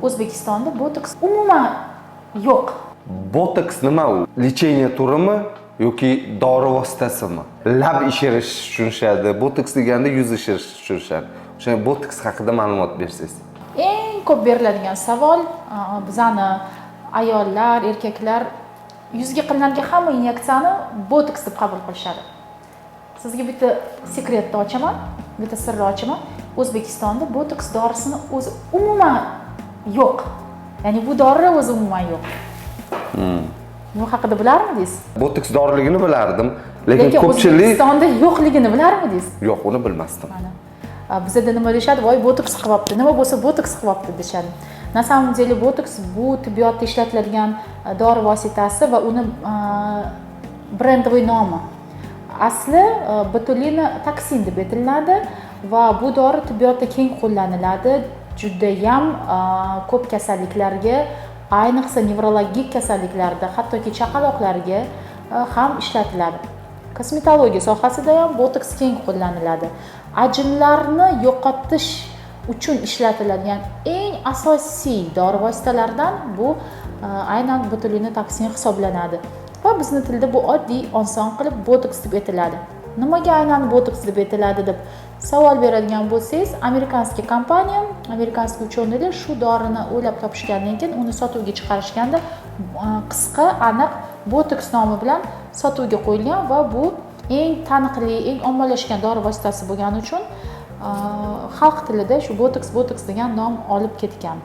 O'zbekistonda botoks umuman yo'q. Botoks nima u? Lecheniya turimi yoki dori vositasimi? Lab ishirish tushunishadi. Botoks deganda yuz ishirish tushunishadi. O'sha botoks haqida ma'lumot bersangiz. Eng ko'p beriladigan savol bizani ayollar, erkaklar yuzga qilinadigan hamma inyeksiyani botoks deb qabul qilishadi. Sizga bitta sekretni ochaman, bitta sirni ochaman. O'zbekistonda botoks dorisini o'zi umuman yo'q. Ya'ni bu dori o'zi umuman yo'q. Bu haqida bilarmidingiz? Botoks doriligini bilardim, lekin ko'pchilik O'zbekistonda yo'qligini bilarmidingiz? yo'q, uni bilmasdim. Mana. Bizda nima deyshadi? Voy botoks qilyapti. Nima bo'lsa botoks qilyapti deyshadi. Na samom деле botoks bu tibbiyotda ishlatiladigan dori vositasi va uni brendoviy nomi. Asli botulina toksin deb aytiladi va bu dori tibbiyotda keng qo'llaniladi. Juda ham ko'p kasalliklarga, ayniqsa nevrologik kasalliklarda, hattoki chaqaloqlarga ham ishlatiladi. Kosmetologiya sohasida ham botoks keng qo'llaniladi. Ajinlarni yo'qotish uchun ishlatiladigan eng asosiy dori vositalaridan bu aynan botulina toksin hisoblanadi. Va bizning tilda bu oddiy, oson qilib botoks deb aytiladi. Nimaga aynan botoks deb aytiladi deb savol beradigan bo'lsangiz, amerikanskiy kompaniya, amerikanskiy uchuvchilar shu dorini o'ylab topishgandan keyin uni sotuvga chiqarishganda qisqa, aniq botoks nomi bilan sotuvga qo'yilgan va bu eng taniqli, eng ommalashgan dori vositasi bo'lgani uchun xalq tilida shu botoks degan nom olib ketgan.